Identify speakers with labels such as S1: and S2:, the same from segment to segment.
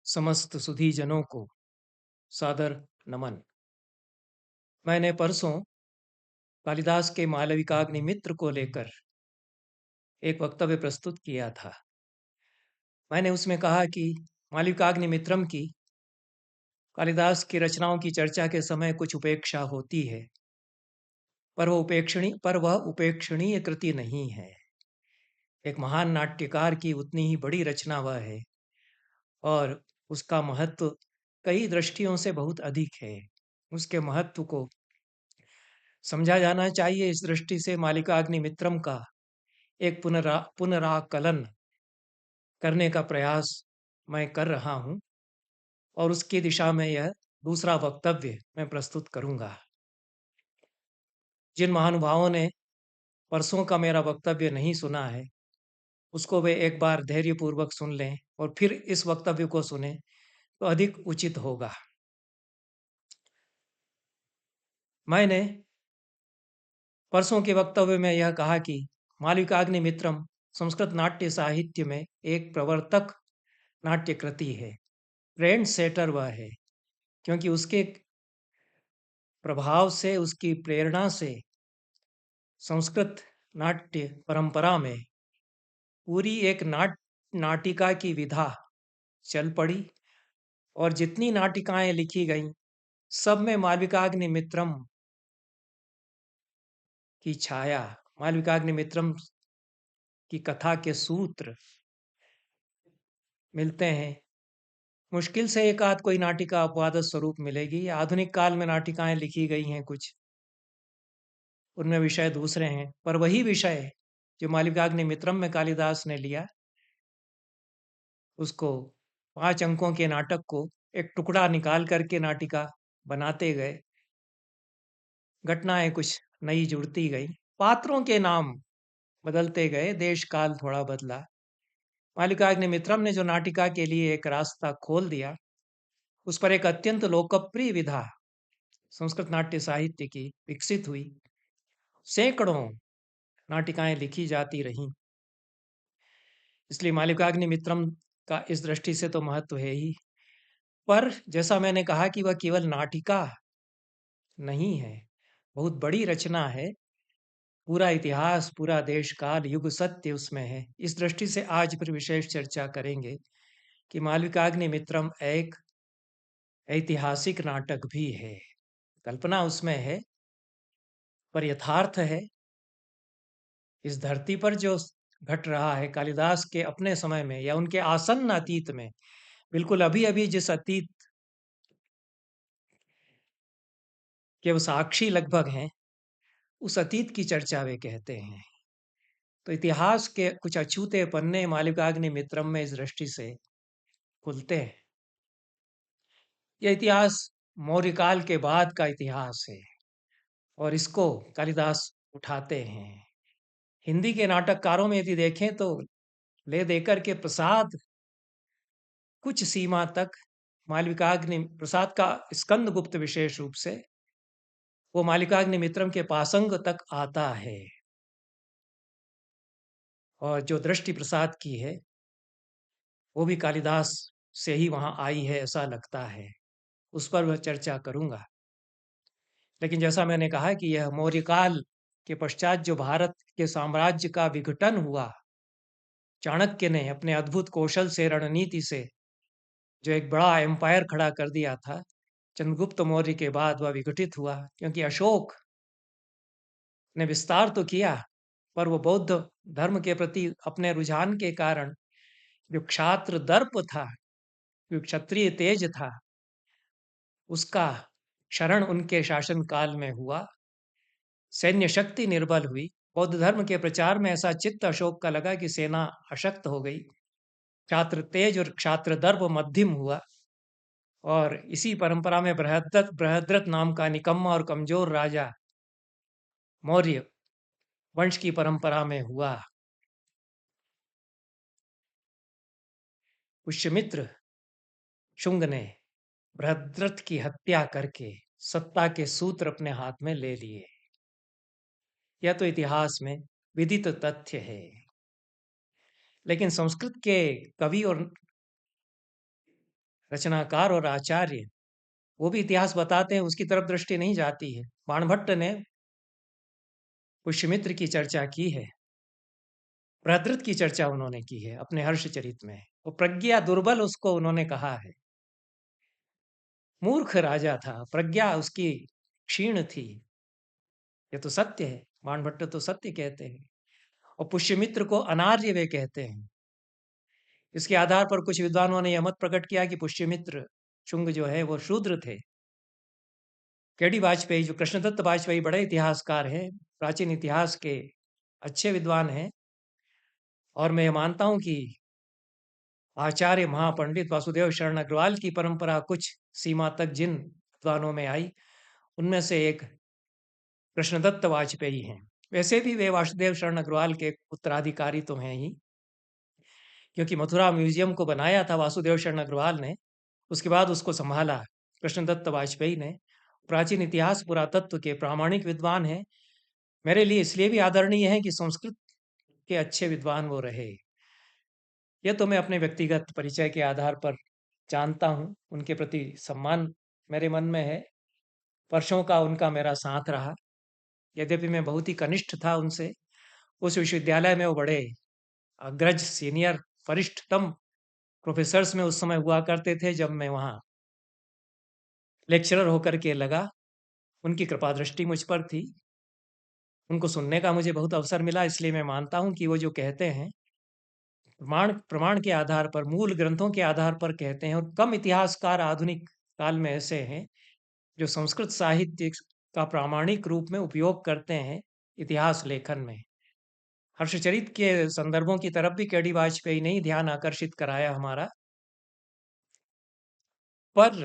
S1: समस्त सुधीजनों को सादर नमन। मैंने परसों कालिदास के मालविकाग्निमित्र को लेकर एक वक्तव्य प्रस्तुत किया था। मैंने उसमें कहा कि मालविकाग्निमित्रम की कालिदास की रचनाओं की चर्चा के समय कुछ उपेक्षा होती है, पर वह उपेक्षणीय कृति नहीं है। एक महान नाट्यकार की उतनी ही बड़ी रचना वह है और उसका महत्व कई दृष्टियों से बहुत अधिक है। उसके महत्व को समझा जाना चाहिए। इस दृष्टि से मालिकाग्निमित्रम का एक पुनराकलन करने का प्रयास मैं कर रहा हूं और उसकी दिशा में यह दूसरा वक्तव्य मैं प्रस्तुत करूंगा। जिन महानुभावों ने परसों का मेरा वक्तव्य नहीं सुना है, उसको वे एक बार धैर्यपूर्वक सुन लें और फिर इस वक्तव्य को सुने तो अधिक उचित होगा। मैंने परसों के वक्तव्य में यह कहा कि मालविकाग्निमित्रम संस्कृत नाट्य साहित्य में एक प्रवर्तक नाट्य कृति है। ट्रेंड सेटर वह है, क्योंकि उसके प्रभाव से, उसकी प्रेरणा से संस्कृत नाट्य परंपरा में पूरी एक नाटिका की विधा चल पड़ी और जितनी नाटिकाएं लिखी गईं सब में मालविकाग्निमित्रम की छाया, मालविकाग्निमित्रम की कथा के सूत्र मिलते हैं। मुश्किल से एक आध कोई नाटिका अपवाद स्वरूप मिलेगी। आधुनिक काल में नाटिकाएं लिखी गई हैं कुछ, उनमें विषय दूसरे हैं, पर वही विषय जो मालविकाग्निमित्रम में कालिदास ने लिया, उसको 5 अंकों के नाटक को एक टुकड़ा निकाल करके नाटिका बनाते गए। घटनाएं कुछ नई जुड़ती गई, पात्रों के नाम बदलते गए, देश काल थोड़ा बदला। मालविकाग्निमित्रम ने जो नाटिका के लिए एक रास्ता खोल दिया, उस पर एक अत्यंत लोकप्रिय विधा संस्कृत नाट्य साहित्य की विकसित हुई। सैकड़ों नाटिकाएं लिखी जाती रहीं। इसलिए मालविकाग्निमित्रम का इस दृष्टि से तो महत्व है ही, पर जैसा मैंने कहा कि वह केवल नाटिका नहीं है, बहुत बड़ी रचना है। पूरा इतिहास, पूरा देश काल, युग सत्य उसमें है। इस दृष्टि से आज फिर विशेष चर्चा करेंगे कि मालविकाग्निमित्रम एक ऐतिहासिक नाटक भी है। कल्पना उसमें है पर यथार्थ है। इस धरती पर जो घट रहा है कालिदास के अपने समय में या उनके आसन्न अतीत में, बिल्कुल अभी अभी जिस अतीत के वो साक्षी लगभग हैं, उस अतीत की चर्चा वे कहते हैं। तो इतिहास के कुछ अछूते पन्ने मालविकाग्निमित्रम में इस दृष्टि से खुलते हैं। यह इतिहास मौर्यकाल के बाद का इतिहास है और इसको कालिदास उठाते हैं। हिंदी के नाटककारों में यदि देखें तो ले देकर के प्रसाद कुछ सीमा तक, मालविकाग्नि प्रसाद का स्कंदगुप्त विशेष रूप से, वो मालविकाग्निमित्रम के पासंग तक आता है। और जो दृष्टि प्रसाद की है वो भी कालिदास से ही वहां आई है ऐसा लगता है। उस पर वह चर्चा करूंगा। लेकिन जैसा मैंने कहा कि यह मौर्यकाल के पश्चात जो भारत के साम्राज्य का विघटन हुआ, चाणक्य ने अपने अद्भुत कौशल से, रणनीति से जो एक बड़ा एम्पायर खड़ा कर दिया था, चंद्रगुप्त मौर्य के बाद वह विघटित हुआ। क्योंकि अशोक ने विस्तार तो किया, पर वो बौद्ध धर्म के प्रति अपने रुझान के कारण जो क्षात्र दर्प था, जो क्षत्रिय तेज था, उसका क्षरण उनके शासन काल में हुआ। सैन्य शक्ति निर्बल हुई। बौद्ध धर्म के प्रचार में ऐसा चित्त अशोक का लगा कि सेना अशक्त हो गई। छात्र तेज और छात्र दर्प मध्यम हुआ और इसी परंपरा में बृहद्रथ बृहद्रथ नाम का निकम्मा और कमजोर राजा मौर्य वंश की परंपरा में हुआ। पुष्यमित्र शुंग ने बृहद्रथ की हत्या करके सत्ता के सूत्र अपने हाथ में ले लिए। यह तो इतिहास में विदित तथ्य है। लेकिन संस्कृत के कवि और रचनाकार और आचार्य, वो भी इतिहास बताते हैं, उसकी तरफ दृष्टि नहीं जाती है। बाणभट्ट ने पुष्यमित्र की चर्चा की है, बृहद्रथ की चर्चा उन्होंने की है अपने हर्षचरित में। वो प्रज्ञा दुर्बल उसको उन्होंने कहा है, मूर्ख राजा था, प्रज्ञा उसकी क्षीण थी। ये तो सत्य है, बाणभट्ट तो सत्य कहते हैं। और पुष्यमित्र को अनार्य वे कहते हैं। इसके आधार पर कुछ विद्वानों ने यह मत प्रकट किया कि पुष्यमित्र शुंग जो है वो शूद्र थे। केडी वाजपेयी, जो कृष्णदत्त वाजपेयी बड़े इतिहासकार हैं, प्राचीन इतिहास के अच्छे विद्वान हैं, और मैं मानता हूं कि आचार्य महापंडित वासुदेव शरण अग्रवाल की परंपरा कुछ सीमा तक जिन विद्वानों में आई, उनमें से एक कृष्णदत्त वाजपेयी हैं। वैसे भी वे वासुदेव शरण अग्रवाल के उत्तराधिकारी तो हैं ही, क्योंकि मथुरा म्यूजियम को बनाया था वासुदेव शरण अग्रवाल ने, उसके बाद उसको संभाला कृष्णदत्त वाजपेयी ने। प्राचीन इतिहास पुरातत्व के प्रामाणिक विद्वान हैं। मेरे लिए इसलिए भी आदरणीय है कि संस्कृत के अच्छे विद्वान वो रहे। यह तो मैं अपने व्यक्तिगत परिचय के आधार पर जानता हूँ, उनके प्रति सम्मान मेरे मन में है। वर्षों का उनका मेरा साथ रहा, यद्यपि मैं बहुत ही कनिष्ठ था उनसे। उस विश्वविद्यालय में वो बड़े अग्रज, सीनियर, वरिष्ठतम प्रोफेसर्स में उस समय हुआ करते थे जब मैं वहाँ लेक्चरर होकर के लगा। उनकी कृपा दृष्टि मुझ पर थी, उनको सुनने का मुझे बहुत अवसर मिला। इसलिए मैं मानता हूँ कि वो जो कहते हैं, प्रमाण प्रमाण के आधार पर, मूल ग्रंथों के आधार पर कहते हैं। और कम इतिहासकार आधुनिक काल में ऐसे हैं जो संस्कृत साहित्य का प्रामाणिक रूप में उपयोग करते हैं इतिहास लेखन में। हर्षचरित के संदर्भों की तरफ भी केडी वाजपेयी ने ही ध्यान आकर्षित कराया हमारा। पर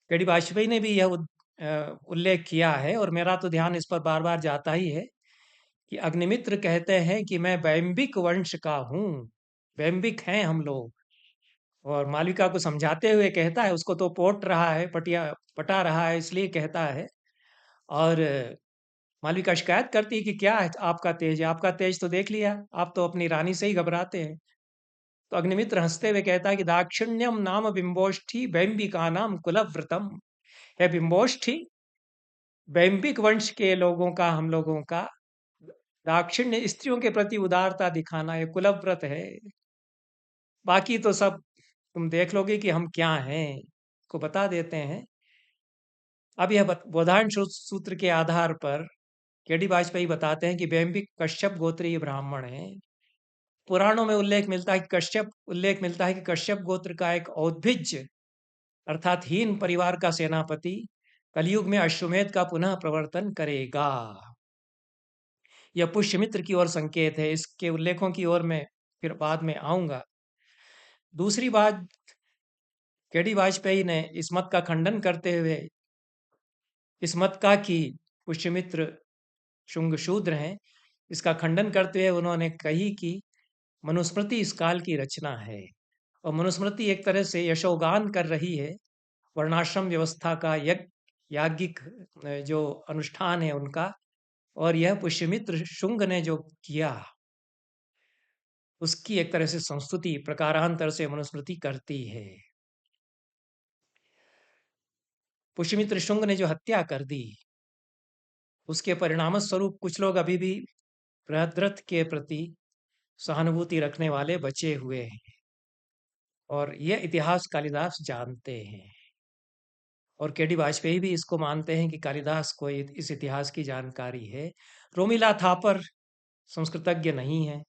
S1: केडी वाजपेयी ने भी यह उल्लेख किया है, और मेरा तो ध्यान इस पर बार बार जाता ही है, कि अग्निमित्र कहते हैं कि मैं वैम्बिक वंश का हूँ, वैम्बिक हैं हम लोग। और मालविका को समझाते हुए कहता है, उसको तो पोट रहा है, पटा रहा है, इसलिए कहता है। और मालविका शिकायत करती है कि क्या है आपका तेज, आपका तेज तो देख लिया, आप तो अपनी रानी से ही घबराते हैं। तो अग्निमित्र हंसते हुए कहता है कि दाक्षिण्यम नाम बिंबोष्ठी वैम्बिका नाम कुलव्रतम। है बिंबोष्ठी, वैम्बिक वंश के लोगों का, हम लोगों का दाक्षिण्य, स्त्रियों के प्रति उदारता दिखाना, ये कुलव्रत है। बाकी तो सब तुम देख लोगे कि हम क्या हैं, को बता देते हैं। अब यह बोधायन सूत्र के आधार पर केडी वाजपेयी बताते हैं कि वैम्बिक कश्यप गोत्रीय ब्राह्मण हैं। पुराणों में उल्लेख मिलता है कि कश्यप गोत्र का एक औद्भिज्य अर्थात हीन परिवार का सेनापति कलयुग में अश्वमेध का पुनः प्रवर्तन करेगा। यह पुष्यमित्र की ओर संकेत है। इसके उल्लेखों की ओर मैं फिर बाद में आऊंगा। दूसरी बात, केडी वाजपेयी ने इस मत का खंडन करते हुए, इस मत का कि पुष्यमित्र शुंग शूद्र हैं, इसका खंडन करते हुए उन्होंने कही कि मनुस्मृति इस काल की रचना है। और मनुस्मृति एक तरह से यशोगान कर रही है वर्णाश्रम व्यवस्था का, याज्ञिक जो अनुष्ठान है उनका। और यह पुष्यमित्र शुंग ने जो किया, उसकी एक तरह से संस्तुति प्रकारांतर से मनुस्मृति करती है। पुष्यमित्र शुंग ने जो हत्या कर दी, उसके परिणाम स्वरूप कुछ लोग अभी भी बृहद्रथ के प्रति सहानुभूति रखने वाले बचे हुए हैं, और यह इतिहास कालिदास जानते हैं। और केडी वाजपेयी भी इसको मानते हैं कि कालिदास को इस इतिहास की जानकारी है। रोमिला थापर संस्कृतज्ञ नहीं है,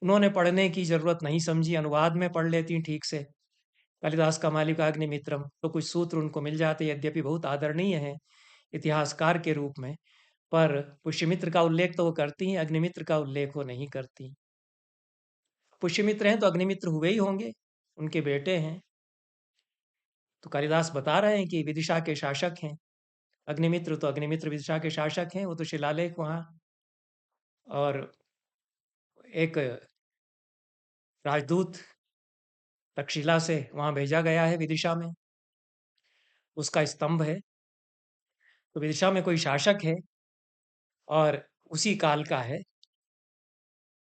S1: उन्होंने पढ़ने की जरूरत नहीं समझी, अनुवाद में पढ़ लेती ठीक से कालिदास का मालिकाग्निमित्रम, तो कुछ सूत्र उनको मिल जाते, यद्यपि बहुत आदरणीय है इतिहासकार के रूप में। पर पुष्यमित्र का उल्लेख तो वो करती हैं, अग्निमित्र का उल्लेख वो नहीं करती। पुष्यमित्र हैं तो अग्निमित्र हुए ही होंगे, उनके बेटे हैं। तो कालिदास बता रहे हैं कि विदिशा के शासक हैं अग्निमित्र, तो अग्निमित्र विदिशा के शासक हैं। वो तो शिलालेख वहाँ, और एक राजदूत तक्षशिला से वहाँ भेजा गया है विदिशा में, उसका स्तंभ है। तो विदिशा में कोई शासक है और उसी काल का है,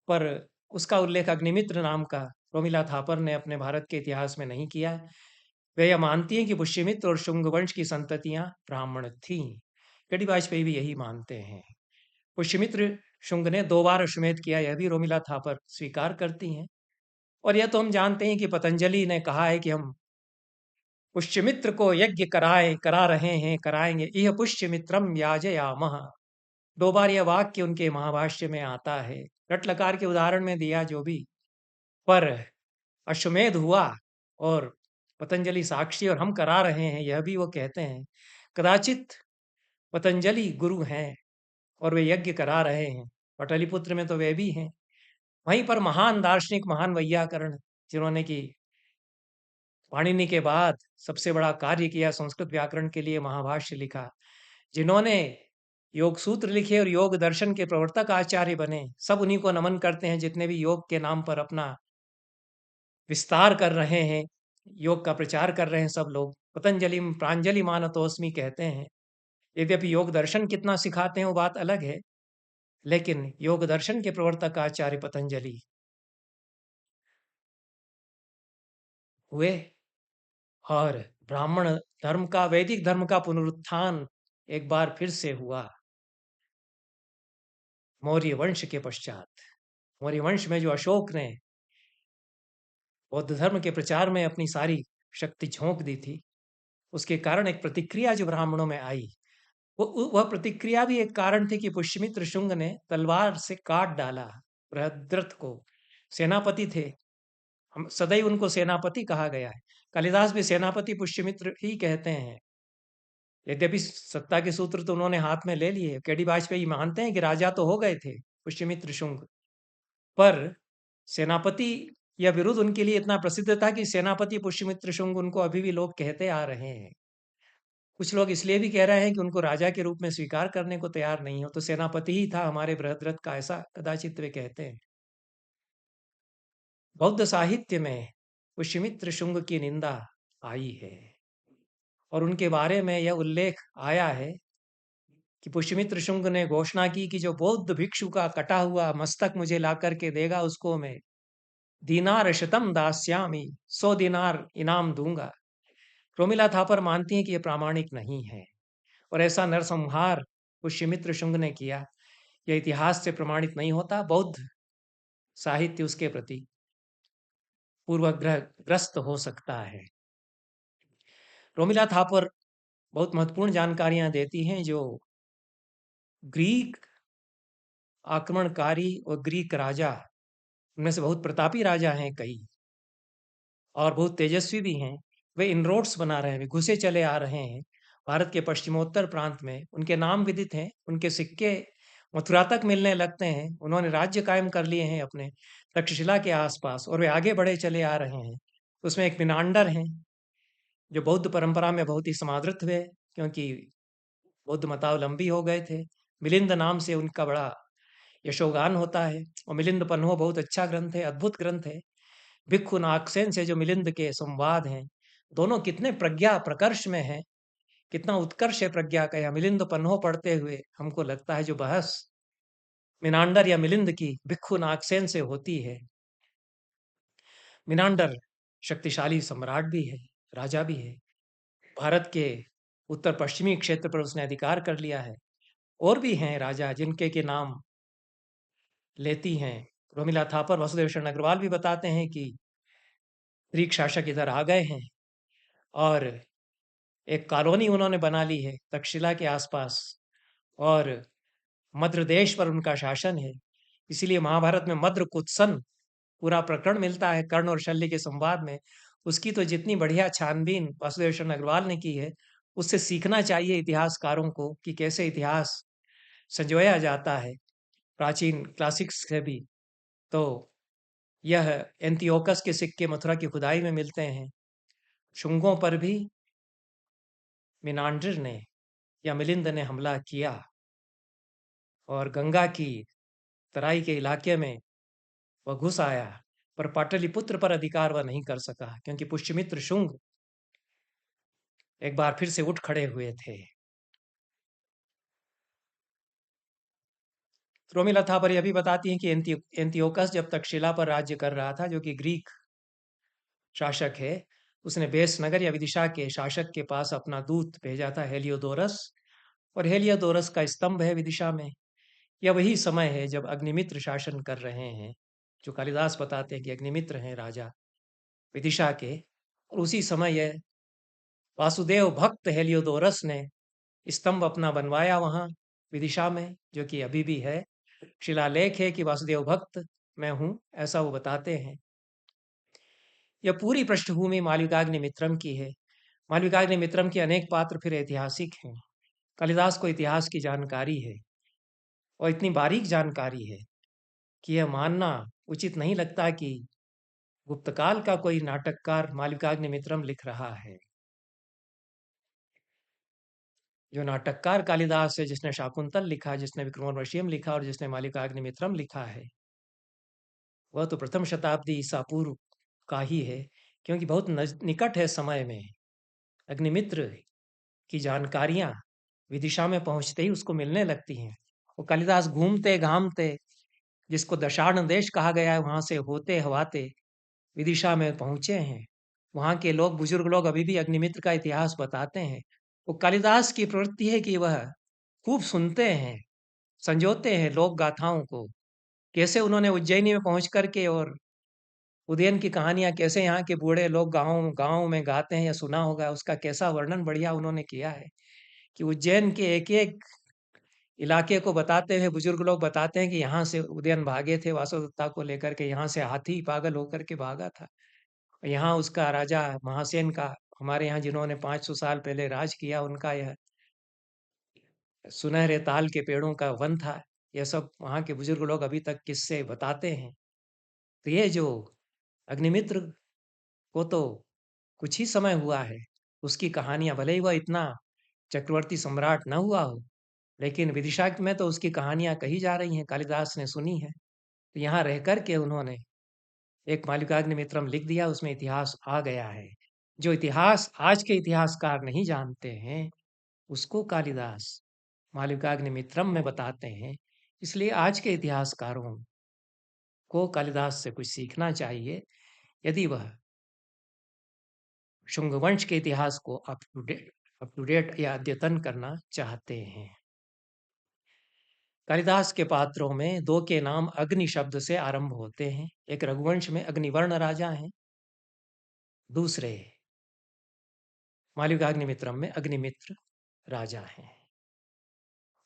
S1: पर उसका उल्लेख अग्निमित्र नाम का रोमिला थापर ने अपने भारत के इतिहास में नहीं किया। वे यह मानती हैं कि पुष्यमित्र और शुंग वंश की संततियां ब्राह्मण थीं। कड़ी वाजपेयी भी यही मानते हैं। पुष्यमित्र शुंग ने 2 बार अश्वमेध किया, यह भी रोमिला थापर स्वीकार करती हैं। और यह तो हम जानते हैं कि पतंजलि ने कहा है कि हम पुष्यमित्र को यज्ञ करा रहे हैं, कराएंगे। यह पुष्यमित्रम याजयामः। 2 बार यह वाक्य उनके महाभाष्य में आता है। रट लकार के उदाहरण में दिया जो भी, पर अश्वमेध हुआ और पतंजलि साक्षी और हम करा रहे हैं, यह भी वो कहते हैं। कदाचित पतंजलि गुरु हैं और वे यज्ञ करा रहे हैं। पटलिपुत्र में तो वे भी हैं। वहीं पर महान दार्शनिक, महान वैयाकरण, जिन्होंने कि पाणिनि के बाद सबसे बड़ा कार्य किया, संस्कृत व्याकरण के लिए महाभाष्य लिखा, जिन्होंने योग सूत्र लिखे और योग दर्शन के प्रवर्तक आचार्य बने, सब उन्हीं को नमन करते हैं। जितने भी योग के नाम पर अपना विस्तार कर रहे हैं, योग का प्रचार कर रहे हैं, सब लोग पतंजलि प्रांजलि मानतोस्मि कहते हैं। यद्यपि योग दर्शन कितना सिखाते हैं वो बात अलग है, लेकिन योग दर्शन के प्रवर्तक आचार्य पतंजलि हुए। और ब्राह्मण धर्म का, वैदिक धर्म का पुनरुत्थान एक बार फिर से हुआ मौर्य वंश के पश्चात। मौर्य वंश में जो अशोक ने बौद्ध धर्म के प्रचार में अपनी सारी शक्ति झोंक दी थी, उसके कारण एक प्रतिक्रिया जो ब्राह्मणों में आई, वह प्रतिक्रिया भी एक कारण थी कि पुष्यमित्र शुंग ने तलवार से काट डाला बृहद्रथ को। सेनापति थे, हम सदैव उनको सेनापति कहा गया है। कालिदास भी सेनापति पुष्यमित्र ही कहते हैं। यद्यपि सत्ता के सूत्र तो उन्होंने हाथ में ले लिए। केडी वाजपेयी मानते हैं कि राजा तो हो गए थे पुष्यमित्र शुंग, पर सेनापति यह विरुद्ध उनके लिए इतना प्रसिद्ध था कि सेनापति पुष्यमित्र शुंग उनको अभी भी लोग कहते आ रहे हैं। कुछ लोग इसलिए भी कह रहे हैं कि उनको राजा के रूप में स्वीकार करने को तैयार नहीं हो, तो सेनापति ही था हमारे बृहद्रथ का, ऐसा कदाचित वे कहते हैं। बौद्ध साहित्य में पुष्यमित्र शुंग की निंदा आई है और उनके बारे में यह उल्लेख आया है कि पुष्यमित्र शुंग ने घोषणा की कि जो बौद्ध भिक्षु का कटा हुआ मस्तक मुझे ला करके देगा, उसको मैं दीनार शतम दास्यामी, 100 दीनार इनाम दूंगा। रोमिला थापर मानती हैं कि यह प्रामाणिक नहीं है और ऐसा नरसंहार पुष्यमित्र शुंग ने किया, यह इतिहास से प्रमाणित नहीं होता। बौद्ध साहित्य उसके प्रति पूर्वग्रह ग्रस्त हो सकता है। रोमिला थापर बहुत महत्वपूर्ण जानकारियां देती हैं जो ग्रीक आक्रमणकारी और ग्रीक राजा, उनमें से बहुत प्रतापी राजा हैं कई और बहुत तेजस्वी भी हैं, वे इनरोड्स बना रहे हैं, वे घुसे चले आ रहे हैं भारत के पश्चिमोत्तर प्रांत में। उनके नाम विदित हैं, उनके सिक्के मथुरा तक मिलने लगते हैं। उन्होंने राज्य कायम कर लिए हैं अपने तक्षशिला के आसपास और वे आगे बढ़े चले आ रहे हैं। उसमें एक मिनांडर हैं जो बौद्ध परंपरा में बहुत ही समादृत हुए, क्योंकि बौद्ध मतावलंबी हो गए थे। मिलिंद नाम से उनका बड़ा यशोगान होता है और मिलिंद पन्हो बहुत अच्छा ग्रंथ है, अद्भुत ग्रंथ है। भिक्खु नागसेन से जो मिलिंद के संवाद हैं, दोनों कितने प्रज्ञा प्रकर्ष में हैं, कितना उत्कर्ष है प्रज्ञा का। या मिलिंद पन्हो पढ़ते हुए हमको लगता है जो बहस मिनांडर या मिलिंद की भिक्खु नागसेन से होती है। मिनांडर शक्तिशाली सम्राट भी है, राजा भी है। भारत के उत्तर पश्चिमी क्षेत्र पर उसने अधिकार कर लिया है। और भी हैं राजा जिनके के नाम लेती हैं रोमिला थापर। वसुदेव शरण अग्रवाल भी बताते हैं कि ग्रीक शासक इधर आ गए हैं और एक कॉलोनी उन्होंने बना ली है तक्षशिला के आसपास और मद्र देश पर उनका शासन है। इसीलिए महाभारत में मद्र कुत्सन पूरा प्रकरण मिलता है कर्ण और शल्य के संवाद में। उसकी तो जितनी बढ़िया छानबीन वासुदेव शरण अग्रवाल ने की है, उससे सीखना चाहिए इतिहासकारों को कि कैसे इतिहास संजोया जाता है प्राचीन क्लासिक्स से भी। तो यह एंटियोकस के सिक्के मथुरा की खुदाई में मिलते हैं। शुंगों पर भी मिनांडर ने या मिलिंद ने हमला किया और गंगा की तराई के इलाके में वह घुस आया, पर पाटलिपुत्र पर अधिकार वह नहीं कर सका क्योंकि पुष्यमित्र शुंग एक बार फिर से उठ खड़े हुए थे। रोमिला थापर यह भी बताती हैं कि एंटियोकस जब तक्षशिला पर राज्य कर रहा था, जो कि ग्रीक शासक है, उसने बेस नगर या विदिशा के शासक के पास अपना दूत भेजा था हेलियोडोरस, और हेलियोडोरस का स्तंभ है विदिशा में। यह वही समय है जब अग्निमित्र शासन कर रहे हैं, जो कालिदास बताते हैं कि अग्निमित्र हैं राजा विदिशा के। और उसी समय यह वासुदेव भक्त हेलियोडोरस ने स्तंभ अपना बनवाया वहाँ विदिशा में, जो कि अभी भी है। शिलालेख है कि वासुदेव भक्त मैं हूँ, ऐसा वो बताते हैं। यह पूरी पृष्ठभूमि मालविकाग्निमित्रम की है। मालविकाग्निमित्रम के अनेक पात्र फिर ऐतिहासिक हैं। कालिदास को इतिहास की जानकारी है, और इतनी बारीक जानकारी है कि यह मानना उचित नहीं लगता कि गुप्तकाल का कोई नाटककार मालविकाग्निमित्रम लिख रहा है। जो नाटककार कालिदास है, जिसने शाकुंतल लिखा, जिसने विक्रमोर्वशीयम लिखा और जिसने मालिकाग्निमित्रम लिखा है, वह तो प्रथम शताब्दी ईसा पूर्व का ही है, क्योंकि बहुत निकट है समय में। अग्निमित्र की जानकारियां विदिशा में पहुंचते ही उसको मिलने लगती हैं। वो कालिदास घूमते घामते, जिसको दशार्ण देश कहा गया है, वहां से होते हवाते विदिशा में पहुंचे हैं। वहां के लोग, बुजुर्ग लोग अभी भी अग्निमित्र का इतिहास बताते हैं। वो कालिदास की प्रवृत्ति है कि वह खूब सुनते हैं, संजोते हैं लोक गाथाओं को। कैसे उन्होंने उज्जैनी में पहुंच करके और उदयन की कहानियां कैसे यहाँ के बूढ़े लोग गाँव गाँव में गाते हैं, या सुना होगा, उसका कैसा वर्णन बढ़िया उन्होंने किया है कि उज्जैन के एक एक इलाके को बताते हुए बुजुर्ग लोग बताते हैं कि यहाँ से उदयन भागे थे वासुदत्ता को लेकर के, यहाँ से हाथी पागल होकर के भागा था। यहाँ उसका राजा महासेन का, हमारे यहाँ जिन्होंने 500 साल पहले राज किया, उनका यह सुनहरे ताल के पेड़ों का वन था। यह सब वहाँ के बुजुर्ग लोग अभी तक किस्से बताते हैं। तो ये जो अग्निमित्र को तो कुछ ही समय हुआ है, उसकी कहानियां, भले ही वह इतना चक्रवर्ती सम्राट न हुआ हो, लेकिन विदिशा में तो उसकी कहानियां कही जा रही हैं, कालिदास ने सुनी है। तो यहाँ रह कर के उन्होंने एक मालिकाग्निमित्रम लिख दिया, उसमें इतिहास आ गया है। जो इतिहास आज के इतिहासकार नहीं जानते हैं, उसको कालिदास मालिकाग्निमित्रम में बताते हैं। इसलिए आज के इतिहासकारों को कालिदास से कुछ सीखना चाहिए, यदि वह शुंग वंश के इतिहास को अप टू डेट या अद्यतन करना चाहते हैं। कालिदास के पात्रों में दो के नाम अग्नि शब्द से आरंभ होते हैं। एक रघुवंश में अग्निवर्ण राजा हैं, दूसरे मालिकाग्निमित्रम में अग्निमित्र राजा हैं।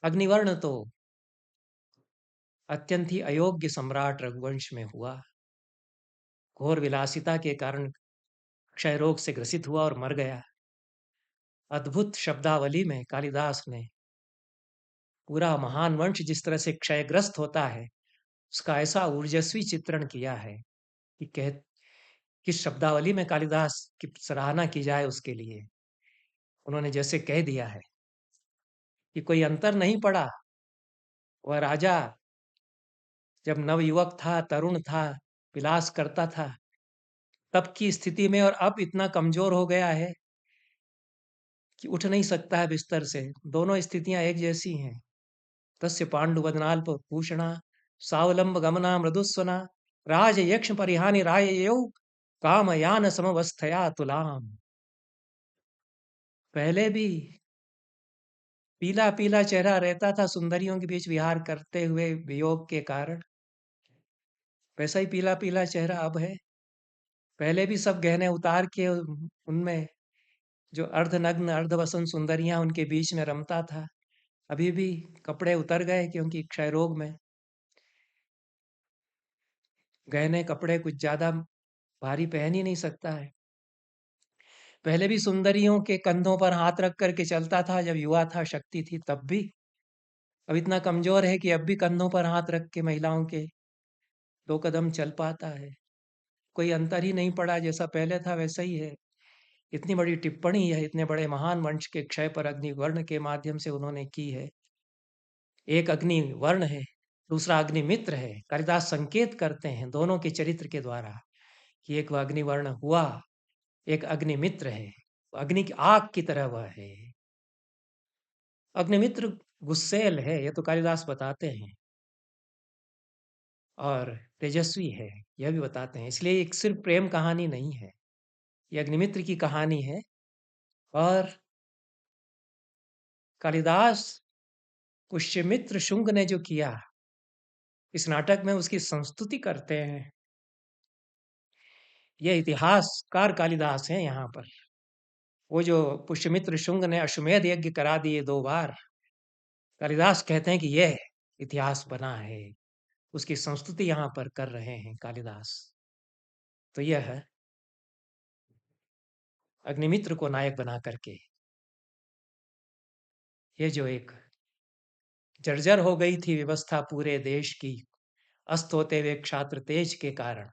S1: अग्निवर्ण तो अत्यंत ही अयोग्य सम्राट रघुवंश में हुआ। घोर विलासिता के कारण क्षय रोग से ग्रसित हुआ और मर गया। अद्भुत शब्दावली में कालिदास ने पूरा महान वंश जिस तरह से क्षयग्रस्त होता है, उसका ऐसा ऊर्जस्वी चित्रण किया है कि किस शब्दावली में कालिदास की सराहना की जाए उसके लिए। उन्होंने जैसे कह दिया है कि कोई अंतर नहीं पड़ा, वह राजा जब नवयुवक था, तरुण था, विलास करता था, तब की स्थिति में, और अब इतना कमजोर हो गया है कि उठ नहीं सकता है बिस्तर से। दोनों स्थितियां एक जैसी हैं। तस्य पाण्डुवदनाल्प भूषणा सावलंब गमना मृदुस्वना राज यक्ष परिहानि राययौ कामयान समवस्थया तुलाम। पहले भी पीला पीला चेहरा रहता था सुंदरियों के बीच विहार करते हुए वियोग के कारण, वैसा ही पीला पीला चेहरा अब है। पहले भी सब गहने उतार के उनमें जो अर्धनग्न अर्धवसन सुंदरियां उनके बीच में रमता था, अभी भी कपड़े उतर गए, क्योंकि क्षय रोग में गहने कपड़े कुछ ज्यादा भारी पहन ही नहीं सकता है। पहले भी सुंदरियों के कंधों पर हाथ रख करके चलता था, जब युवा था, शक्ति थी तब भी। अब इतना कमजोर है कि अब भी कंधों पर हाथ रख के महिलाओं के 2 कदम चल पाता है। कोई अंतर ही नहीं पड़ा, जैसा पहले था वैसा ही है। इतनी बड़ी टिप्पणी है इतने बड़े महान वंश के क्षय पर अग्निवर्ण के माध्यम से उन्होंने की है। एक अग्निवर्ण है, दूसरा अग्निमित्र है। कालिदास संकेत करते हैं दोनों के चरित्र के द्वारा कि एक वह अग्निवर्ण हुआ, एक अग्निमित्र है। अग्नि की आग की तरह वह है। अग्निमित्र गुस्सेल है, ये तो कालिदास बताते हैं, और तेजस्वी है, यह भी बताते हैं। इसलिए एक सिर्फ प्रेम कहानी नहीं है, ये अग्निमित्र की कहानी है और कालिदास पुष्यमित्र शुंग ने जो किया, इस नाटक में उसकी संस्तुति करते हैं। ये इतिहासकार कालिदास हैं यहाँ पर। वो जो पुष्यमित्र शुंग ने अश्वमेध यज्ञ करा दिए 2 बार, कालिदास कहते हैं कि यह इतिहास बना है। उसकी संस्तुति यहाँ पर कर रहे हैं कालिदास। तो यह है अग्निमित्र को नायक बना करके ये जो एक जर्जर हो गई थी व्यवस्था पूरे देश की, अस्त होते हुए क्षात्र तेज के कारण,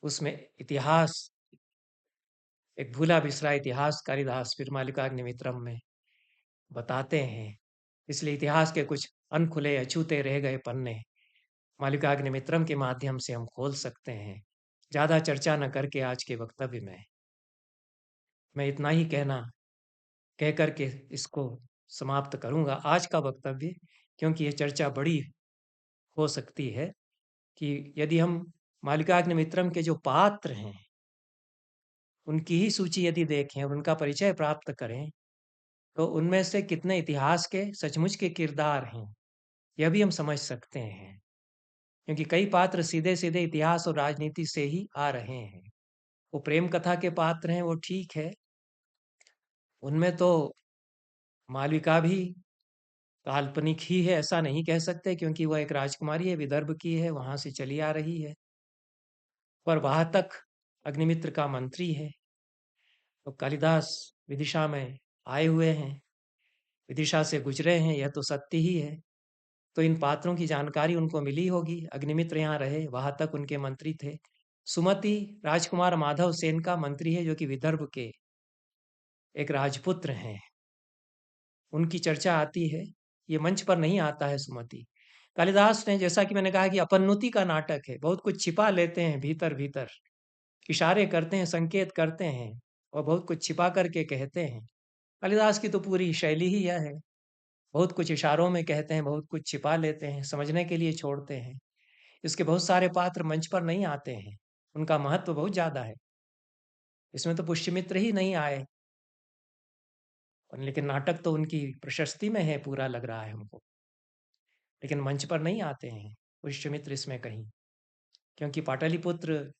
S1: उसमें इतिहास, एक भूला बिसरा इतिहास कालिदास फिर मालिकाग्निमित्रम में बताते हैं। इसलिए इतिहास के कुछ अनखुले अछूते रह गए पन्ने मालिकाग्निमित्रम के माध्यम से हम खोल सकते हैं। ज़्यादा चर्चा न करके आज के वक्तव्य में मैं इतना ही कह करके इसको समाप्त करूंगा आज का वक्तव्य, क्योंकि ये चर्चा बड़ी हो सकती है कि यदि हम मालिकाग्निमित्रम के जो पात्र हैं उनकी ही सूची यदि देखें और उनका परिचय प्राप्त करें, तो उनमें से कितने इतिहास के सचमुच के किरदार हैं, यह भी हम समझ सकते हैं। क्योंकि कई पात्र सीधे-सीधे इतिहास और राजनीति से ही आ रहे हैं। वो प्रेम कथा के पात्र हैं, वो ठीक है। उनमें तो मालविका भी काल्पनिक ही है, ऐसा नहीं कह सकते, क्योंकि वह एक राजकुमारी है, विदर्भ की है, वहाँ से चली आ रही है। पर वहाँ तक अग्निमित्र का मंत्री है। तो कालिदास विदिशा में आए हुए हैं, विदिशा से गुजरे हैं, यह तो सत्य ही है। तो इन पात्रों की जानकारी उनको मिली होगी। अग्निमित्र यहाँ रहे, वहाँ तक उनके मंत्री थे। सुमति राजकुमार माधव सेन का मंत्री है, जो कि विदर्भ के एक राजपुत्र हैं। उनकी चर्चा आती है, ये मंच पर नहीं आता है सुमति। कालिदास ने, जैसा कि मैंने कहा कि अपन्नुति का नाटक है, बहुत कुछ छिपा लेते हैं भीतर-भीतर, इशारे करते हैं, संकेत करते हैं और बहुत कुछ छिपा करके कहते हैं। कालिदास की तो पूरी शैली ही यह है, बहुत कुछ इशारों में कहते हैं, बहुत कुछ छिपा लेते हैं, समझने के लिए छोड़ते हैं। इसके बहुत सारे पात्र मंच पर नहीं आते हैं, उनका महत्व बहुत ज़्यादा है। इसमें तो पुष्यमित्र ही नहीं आए, लेकिन नाटक तो उनकी प्रशस्ति में है पूरा, लग रहा है हमको। लेकिन मंच पर नहीं आते हैं पुष्यमित्र इसमें कहीं, क्योंकि पाटलिपुत्र,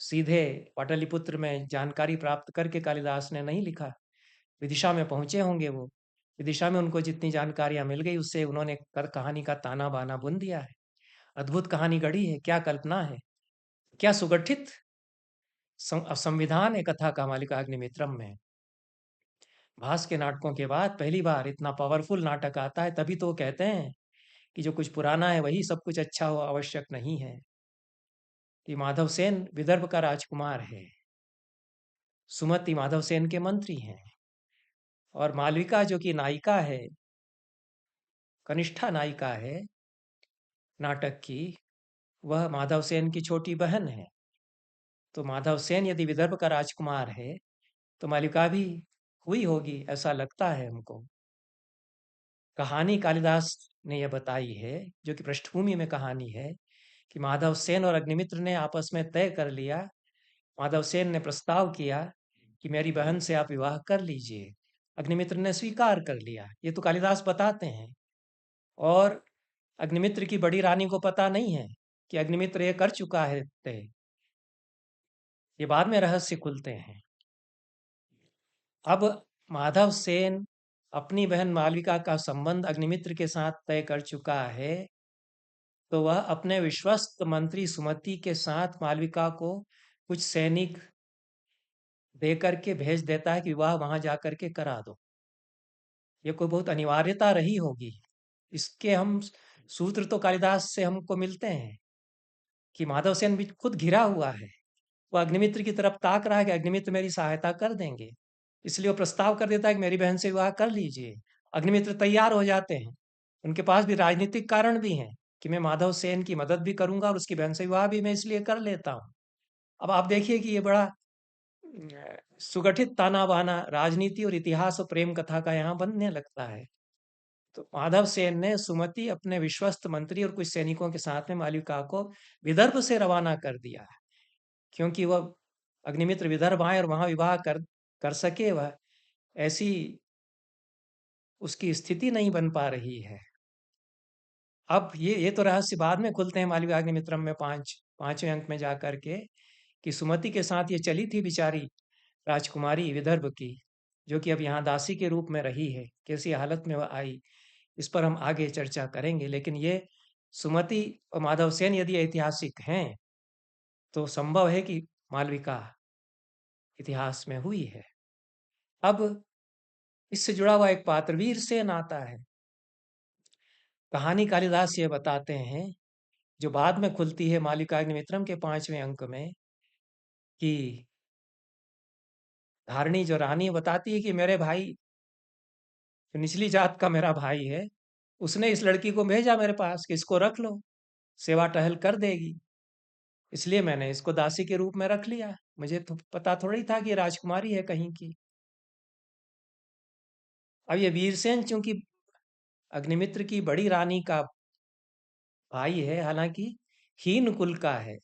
S1: सीधे पाटलिपुत्र में जानकारी प्राप्त करके कालिदास ने नहीं लिखा। विदिशा में पहुंचे होंगे वो, विदिशा में उनको जितनी जानकारियां मिल गई उससे उन्होंने कहानी का ताना बाना बुन दिया है। अद्भुत कहानी गढ़ी है, क्या कल्पना है, क्या सुगठित संविधान है कथा का मालिकाग्निमित्रम में। भास के नाटकों के बाद पहली बार इतना पावरफुल नाटक आता है, तभी तो कहते हैं कि जो कुछ पुराना है वही सब कुछ अच्छा हो, आवश्यक नहीं है। कि माधव सेन विदर्भ का राजकुमार है, सुमति माधव सेन के मंत्री हैं, और मालविका जो कि नायिका है, कनिष्ठा नायिका है नाटक की, वह माधव सेन की छोटी बहन है। तो माधव सेन यदि विदर्भ का राजकुमार है, तो मालविका भी हुई होगी, ऐसा लगता है हमको। कहानी कालिदास ने यह बताई है, जो कि पृष्ठभूमि में कहानी है, कि माधव सेन और अग्निमित्र ने आपस में तय कर लिया। माधव सेन ने प्रस्ताव किया कि मेरी बहन से आप विवाह कर लीजिए। अग्निमित्र ने स्वीकार कर लिया, ये तो कालिदास बताते हैं। और अग्निमित्र की बड़ी रानी को पता नहीं है कि अग्निमित्र ये कर चुका है तय। ये बाद में रहस्य खुलते हैं। अब माधव सेन अपनी बहन मालविका का संबंध अग्निमित्र के साथ तय कर चुका है, तो वह अपने विश्वस्त मंत्री सुमति के साथ मालविका को कुछ सैनिक दे करके भेज देता है कि विवाह वहां जाकर के करा दो। ये कोई बहुत अनिवार्यता रही होगी। इसके हम सूत्र तो कालिदास से हमको मिलते हैं कि माधव सेन भी खुद घिरा हुआ है। वो अग्निमित्र की तरफ ताक रहा है कि अग्निमित्र मेरी सहायता कर देंगे, इसलिए वो प्रस्ताव कर देता है कि मेरी बहन से विवाह कर लीजिए। अग्निमित्र तैयार हो जाते हैं, उनके पास भी राजनीतिक कारण भी हैं कि मैं माधव सेन की मदद भी करूंगा और उसकी बहन से विवाह भी मैं इसलिए कर लेता हूँ। अब आप देखिए कि ये बड़ा सुगठित ताना बाना राजनीति और इतिहास और प्रेम कथा का यहाँ बनने लगता है। तो माधव सेन ने सुमति अपने विश्वस्त मंत्री और कुछ सैनिकों के साथ में मालविका को विदर्भ से रवाना कर दिया, क्योंकि वह अग्निमित्र विदर्भ आए और वहाँ विवाह कर कर सके वह, ऐसी उसकी स्थिति नहीं बन पा रही है। अब ये तो रहस्य बाद में खुलते हैं मालविकाग्निमित्रम में 5वें अंक में जाकर के, कि सुमति के साथ ये चली थी बेचारी राजकुमारी विदर्भ की, जो कि अब यहाँ दासी के रूप में रही है, कैसी हालत में वह आई, इस पर हम आगे चर्चा करेंगे। लेकिन ये सुमति और माधव सेन यदि ऐतिहासिक हैं, तो संभव है कि मालविका इतिहास में हुई है। अब इससे जुड़ा हुआ एक पात्र वीरसेन आता है। कहानी कालिदास ये बताते हैं, जो बाद में खुलती है मालविकाग्निमित्रम के 5वें अंक में, कि धारणी जो रानी बताती है कि मेरे भाई, जो निचली जात का मेरा भाई है, उसने इस लड़की को भेजा मेरे पास कि इसको रख लो, सेवा टहल कर देगी, इसलिए मैंने इसको दासी के रूप में रख लिया। मुझे तो पता थोड़ी था कि ये राजकुमारी है कहीं की। अब ये वीरसेन चूंकि अग्निमित्र की बड़ी रानी का भाई है, हालांकि हीन कुल का है,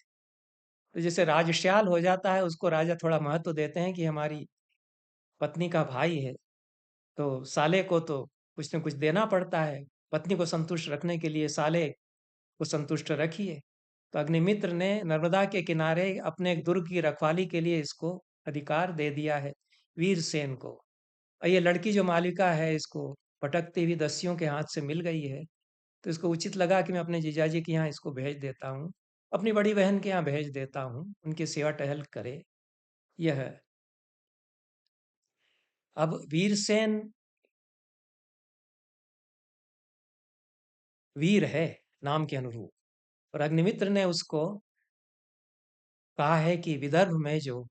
S1: तो जैसे राजश्याल हो जाता है, उसको राजा थोड़ा महत्व देते हैं कि हमारी पत्नी का भाई है, तो साले को तो कुछ न कुछ देना पड़ता है। पत्नी को संतुष्ट रखने के लिए साले को संतुष्ट रखिए। तो अग्निमित्र ने नर्मदा के किनारे अपने एक दुर्ग की रखवाली के लिए इसको अधिकार दे दिया है, वीरसेन को। और ये लड़की जो मालिका है, इसको भटकती हुई दस्युओं के हाथ से मिल गई है, तो इसको उचित लगा कि मैं अपने जीजाजी के यहाँ इसको भेज देता हूँ, अपनी बड़ी बहन के यहाँ भेज देता हूँ, उनकी सेवा टहल करे। यह है। अब वीरसेन वीर है नाम के अनुरूप, और अग्निमित्र ने उसको कहा है कि विदर्भ में जो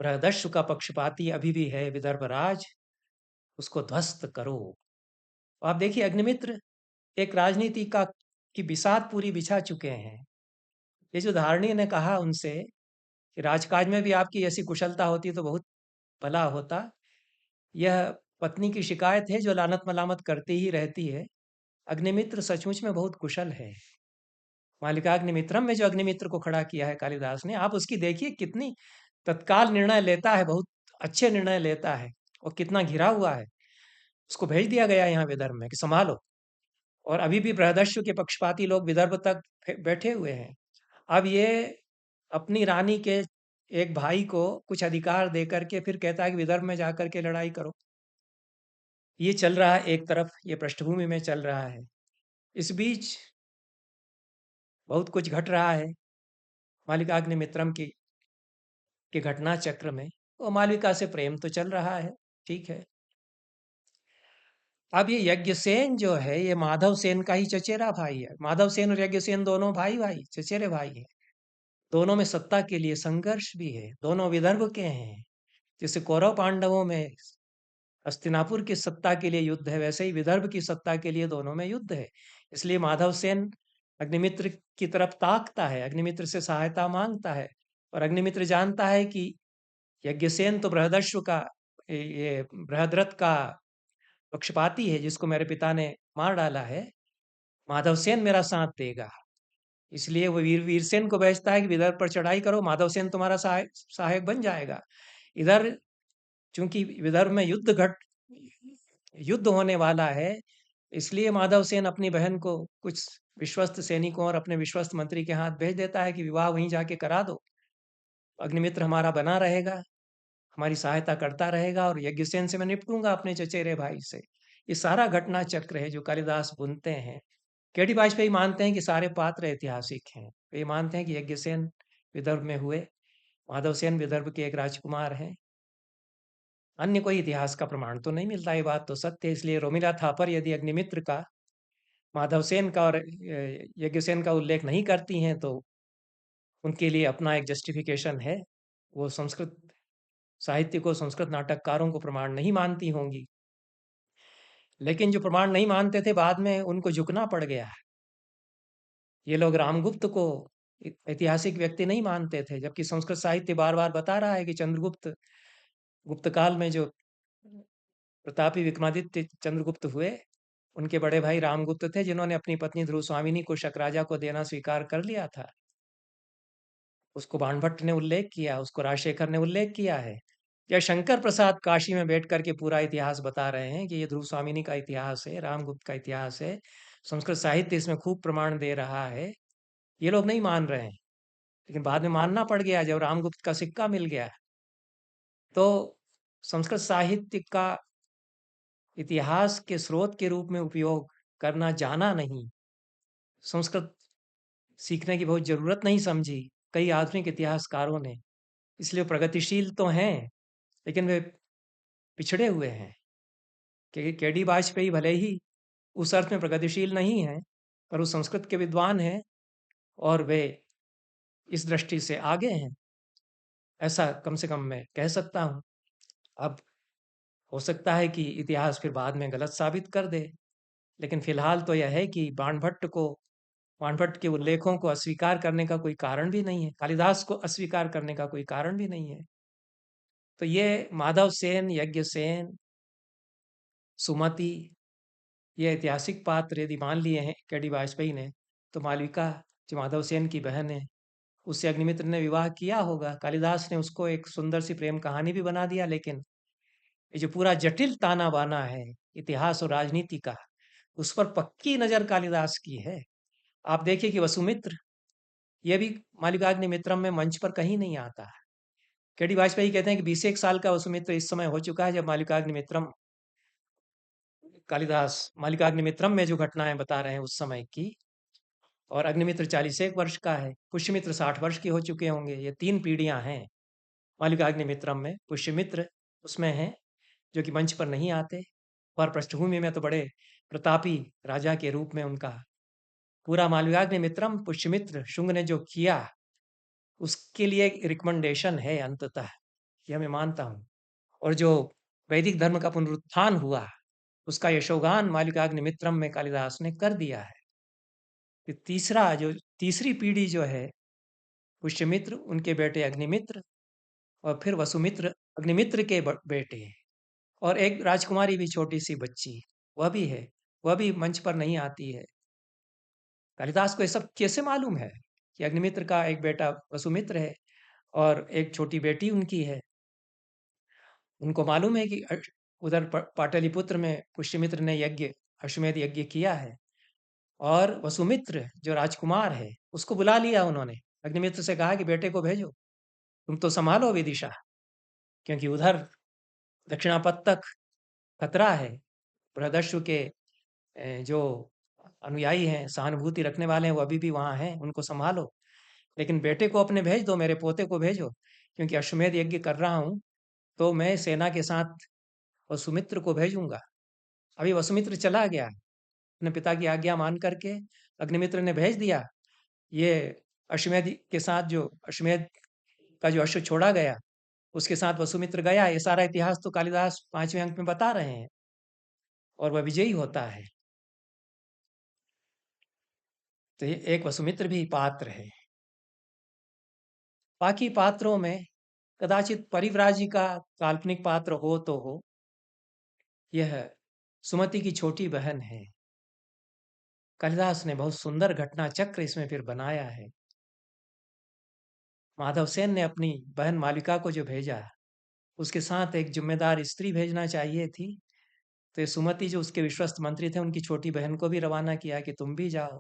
S1: बृहदस्यु का पक्षपाती अभी भी है विदर्भ राज, उसको ध्वस्त करो। आप देखिए अग्निमित्र एक राजनीति का की बिसात पूरी बिछा चुके हैं। ये जो धारणी ने कहा उनसे कि राजकाज में भी आपकी ऐसी कुशलता होती तो बहुत भला होता, यह पत्नी की शिकायत है जो लानत मलामत करती ही रहती है। अग्निमित्र सचमुच में बहुत कुशल है। मालिकाग्निमित्रम में जो अग्निमित्र को खड़ा किया है कालिदास ने, आप उसकी देखिए कितनी तत्काल निर्णय लेता है, बहुत अच्छे निर्णय लेता है, और कितना घिरा हुआ है। उसको भेज दिया गया यहाँ विदर्भ में कि संभालो, और अभी भी बृहदस्यु के पक्षपाती लोग विदर्भ तक बैठे हुए हैं। अब ये अपनी रानी के एक भाई को कुछ अधिकार दे करके फिर कहता है कि विदर्भ में जाकर के लड़ाई करो। ये चल रहा है एक तरफ, ये पृष्ठभूमि में चल रहा है। इस बीच बहुत कुछ घट रहा है मालिकाग्निमित्रम के घटना चक्र में, और मालविका से प्रेम तो चल रहा है, ठीक है। अब ये यज्ञसेन जो है, ये माधव सेन का ही चचेरा भाई है। माधव सेन और यज्ञसेन दोनों भाई भाई चचेरे भाई हैं। दोनों में सत्ता के लिए संघर्ष भी है, दोनों विदर्भ के हैं। जैसे कौरव पांडवों में हस्तिनापुर की सत्ता के लिए युद्ध है, वैसे ही विदर्भ की सत्ता के लिए दोनों में युद्ध है। इसलिए माधव सेन अग्निमित्र की तरफ ताकता है, अग्निमित्र से सहायता मांगता है, और अग्निमित्र जानता है कि यज्ञसेन तो बृहदस्यु का, ये बृहद्रथ का पक्षपाती है, जिसको मेरे पिता ने मार डाला है। माधवसेन मेरा साथ देगा, इसलिए वो वीरसेन को भेजता है कि विदर्भ पर चढ़ाई करो, माधवसेन तुम्हारा सहायक बन जाएगा। इधर चूंकि विदर्भ में युद्ध होने वाला है, इसलिए माधवसेन अपनी बहन को कुछ विश्वस्त सैनिकों और अपने विश्वस्त मंत्री के हाथ भेज देता है कि विवाह वहीं जाके करा दो, अग्निमित्र हमारा बना रहेगा, हमारी सहायता करता रहेगा, और यज्ञसेन से मैं निपटूंगा अपने चचेरे भाई से। ये सारा घटना चक्र है जो कालिदास बुनते हैं। केडी वाजपेयी मानते हैं कि सारे पात्र ऐतिहासिक हैं। वे मानते हैं कि यज्ञसेन विदर्भ में हुए, माधवसेन विदर्भ के एक राजकुमार हैं। अन्य कोई इतिहास का प्रमाण तो नहीं मिलता, ये बात तो सत्य है। इसलिए रोमिला थापर यदि अग्निमित्र का, माधवसेन का और यज्ञसेन का उल्लेख नहीं करती हैं, तो उनके लिए अपना एक जस्टिफिकेशन है। वो संस्कृत साहित्य को, संस्कृत नाटककारों को प्रमाण नहीं मानती होंगी। लेकिन जो प्रमाण नहीं मानते थे, बाद में उनको झुकना पड़ गया। ये लोग रामगुप्त को ऐतिहासिक व्यक्ति नहीं मानते थे, जबकि संस्कृत साहित्य बार बार बता रहा है कि चंद्रगुप्त, गुप्त काल में जो प्रतापी विक्रमादित्य चंद्रगुप्त हुए, उनके बड़े भाई रामगुप्त थे, जिन्होंने अपनी पत्नी ध्रुव स्वामिनी को शक राजा को देना स्वीकार कर लिया था। उसको बाणभट्ट ने उल्लेख किया, उसको राजशेखर ने उल्लेख किया है, या शंकर प्रसाद काशी में बैठ कर के पूरा इतिहास बता रहे हैं कि ये ध्रुव स्वामिनी का इतिहास है, रामगुप्त का इतिहास है, संस्कृत साहित्य इसमें खूब प्रमाण दे रहा है। ये लोग नहीं मान रहे हैं, लेकिन बाद में मानना पड़ गया जब रामगुप्त का सिक्का मिल गया। तो संस्कृत साहित्य का इतिहास के स्रोत के रूप में उपयोग करना जाना नहीं, संस्कृत सीखने की बहुत ज़रूरत नहीं समझी कई आधुनिक इतिहासकारों ने। इसलिए प्रगतिशील तो हैं, लेकिन वे पिछड़े हुए हैं। कि केडी वाजपेयी भले ही उस अर्थ में प्रगतिशील नहीं हैं, पर वो संस्कृत के विद्वान हैं और वे इस दृष्टि से आगे हैं। ऐसा कम से कम मैं कह सकता हूँ। अब हो सकता है कि इतिहास फिर बाद में गलत साबित कर दे, लेकिन फिलहाल तो यह है कि बाणभट्ट के उल्लेखों को अस्वीकार करने का कोई कारण भी नहीं है, कालिदास को अस्वीकार करने का कोई कारण भी नहीं है। तो ये माधव सेन, यज्ञ सेन, सुमति, ये ऐतिहासिक पात्र यदि मान लिए हैं केडी वाजपेयी ने, तो मालविका जो माधव सेन की बहन है, उससे अग्निमित्र ने विवाह किया होगा। कालिदास ने उसको एक सुंदर सी प्रेम कहानी भी बना दिया, लेकिन ये जो पूरा जटिल ताना बाना है इतिहास और राजनीति का, उस पर पक्की नजर कालिदास की है। आप देखिए कि वसुमित्र, ये भी मालिकाग्निमित्रम में मंच पर कहीं नहीं आता है। केडी वाजपेयी कहते हैं कि 21 साल का वसुमित्र इस समय हो चुका है जब मालिकाग्निमित्रम, कालिदास मालिकाग्निमित्रम में जो घटनाएं बता रहे हैं उस समय की, और अग्निमित्र 41 वर्ष का है, पुष्यमित्र 60 वर्ष के हो चुके होंगे। ये 3 पीढ़ियां हैं मालिकाग्निमित्रम में। पुष्यमित्र उसमें हैं जो कि मंच पर नहीं आते, और पृष्ठभूमि में तो बड़े प्रतापी राजा के रूप में उनका पूरा मालिकाग्निमित्रम, पुष्यमित्र शुंग ने जो किया उसके लिए एक रिकमेंडेशन है अंततः, ये मैं मानता हूँ। और जो वैदिक धर्म का पुनरुत्थान हुआ, उसका यशोगान मालिकाग्निमित्रम में कालिदास ने कर दिया है। कि तीसरी पीढ़ी जो है, पुष्यमित्र, उनके बेटे अग्निमित्र, और फिर वसुमित्र अग्निमित्र के बेटे, और एक राजकुमारी भी छोटी सी बच्ची, वह भी है, वह भी मंच पर नहीं आती है। कालिदास को ये सब कैसे मालूम है कि अग्निमित्र का एक बेटा वसुमित्र है और एक छोटी बेटी उनकी है? उनको मालूम है कि उधर पाटलिपुत्र में पुष्यमित्र ने अश्वमेध यज्ञ किया है, और वसुमित्र जो राजकुमार है उसको बुला लिया उन्होंने। अग्निमित्र से कहा कि बेटे को भेजो, तुम तो संभालो विदिशा, क्योंकि उधर दक्षिणापथ तक खतरा है। बृहदश्व के जो अनुयायी हैं, सहानुभूति रखने वाले हैं, वो अभी भी वहाँ हैं, उनको संभालो। लेकिन बेटे को अपने भेज दो, मेरे पोते को भेजो, क्योंकि अश्वमेध यज्ञ कर रहा हूँ, तो मैं सेना के साथ वसुमित्र को भेजूंगा। अभी वसुमित्र चला गया, अपने पिता की आज्ञा मान करके अग्निमित्र ने भेज दिया। ये अश्वमेध के साथ जो अश्वमेध का जो अश्व छोड़ा गया, उसके साथ वसुमित्र गया। ये सारा इतिहास तो कालिदास 5वें अंक में बता रहे हैं, और वह विजयी होता है। तो ये एक वसुमित्र भी पात्र है। बाकी पात्रों में कदाचित परिव्राजी का काल्पनिक पात्र हो तो हो। यह सुमति की छोटी बहन है। कालिदास ने बहुत सुंदर घटना चक्र इसमें फिर बनाया है। माधव सेन ने अपनी बहन मालिका को जो भेजा, उसके साथ एक जिम्मेदार स्त्री भेजना चाहिए थी। तो ये सुमति जो उसके विश्वस्त मंत्री थे, उनकी छोटी बहन को भी रवाना किया कि तुम भी जाओ,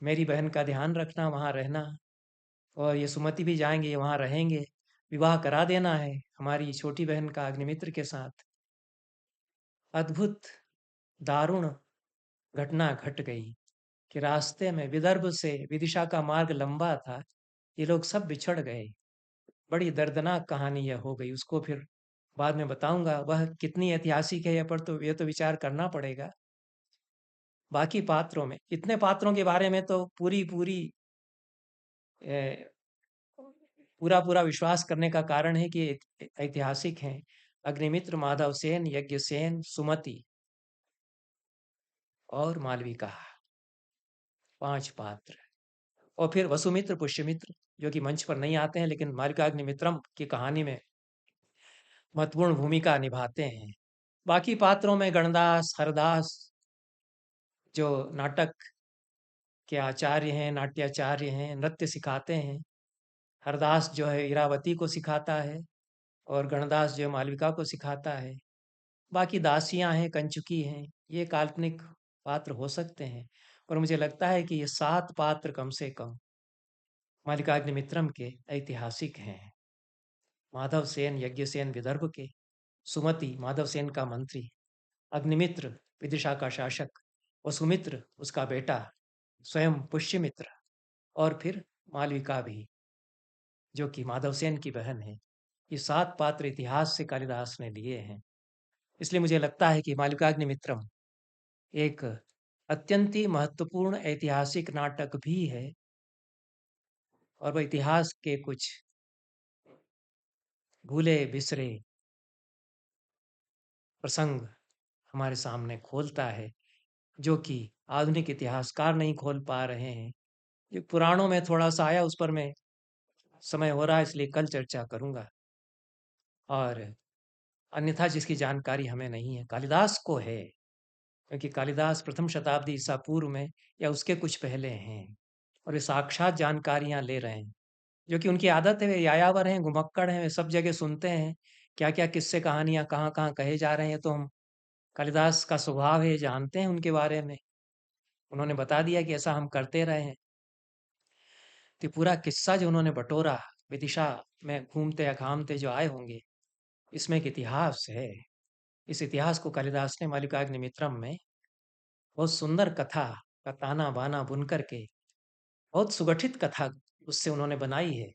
S1: मेरी बहन का ध्यान रखना, वहाँ रहना, और ये सुमति भी जाएंगे, वहाँ रहेंगे, विवाह करा देना है हमारी छोटी बहन का अग्निमित्र के साथ। अद्भुत दारुण घटना घट गई कि रास्ते में विदर्भ से विदिशा का मार्ग लंबा था, ये लोग सब बिछड़ गए। बड़ी दर्दनाक कहानी यह हो गई। उसको फिर बाद में बताऊंगा, वह कितनी ऐतिहासिक है, यह तो विचार करना पड़ेगा। बाकी पात्रों में, इतने पात्रों के बारे में तो पूरी पूरी पूरा पूरा विश्वास करने का कारण है कि ऐतिहासिक हैं। अग्निमित्र, माधव सेन, यज्ञ सेन, सुमति और मालविका, 5 पात्र। और फिर वसुमित्र, पुष्यमित्र, जो कि मंच पर नहीं आते हैं, लेकिन मालिकाग्निमित्रम की कहानी में महत्वपूर्ण भूमिका निभाते हैं। बाकी पात्रों में गणदास, हरदास, जो नाटक के आचार्य हैं, नाट्याचार्य हैं, नृत्य सिखाते हैं, हरदास जो है इरावती को सिखाता है और गणदास जो है मालविका को सिखाता है। बाकी दासियाँ हैं, कंचुकी हैं, ये काल्पनिक पात्र हो सकते हैं। और मुझे लगता है कि ये 7 पात्र कम से कम मालिकाग्निमित्रम के ऐतिहासिक हैं। माधव सेन यज्ञसेन विदर्भ के, सुमति माधव सेन का मंत्री, अग्निमित्र विदिशा का शासक, वसुमित्र उसका बेटा, स्वयं पुष्यमित्र और फिर मालविका भी, जो कि माधव सेन की बहन है। ये 7 पात्र इतिहास से कालिदास ने लिए हैं। इसलिए मुझे लगता है कि मालिकाग्निमित्रम एक अत्यंत ही महत्वपूर्ण ऐतिहासिक नाटक भी है और वह इतिहास के कुछ भूले बिसरे प्रसंग हमारे सामने खोलता है, जो कि आधुनिक इतिहासकार नहीं खोल पा रहे हैं। जो पुराणों में थोड़ा-सा आया, उस पर मैं समय हो रहा है इसलिए कल चर्चा करूँगा। और अन्यथा जिसकी जानकारी हमें नहीं है, कालिदास को है, क्योंकि कालिदास प्रथम शताब्दी ईसा पूर्व में या उसके कुछ पहले हैं और वे साक्षात जानकारियाँ ले रहे हैं, जो कि उनकी आदत है। वे यायावर हैं, घुमक्कड़ हैं, वे सब जगह सुनते हैं, क्या-क्या किस्से कहानियाँ कहाँ-कहाँ कहे जा रहे हैं। तो हम कालिदास का स्वभाव है, जानते हैं उनके बारे में। उन्होंने बता दिया कि ऐसा हम करते रहे हैं। तो ये पूरा किस्सा जो उन्होंने बटोरा, विदिशा में घूमते या घामते जो आए होंगे, इसमें एक इतिहास है। इस इतिहास को कालिदास ने मालिकाग्निमित्रम में बहुत सुंदर कथा का ताना-बाना बुन कर के, बहुत सुगठित कथा उससे उन्होंने बनाई है।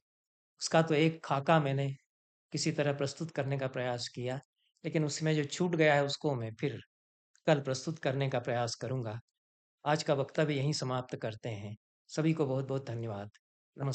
S1: उसका तो एक खाका मैंने किसी तरह प्रस्तुत करने का प्रयास किया, लेकिन उसमें जो छूट गया है उसको मैं फिर कल प्रस्तुत करने का प्रयास करूँगा। आज का वक्तव्य यहीं समाप्त करते हैं। सभी को बहुत-बहुत धन्यवाद। नमस्कार।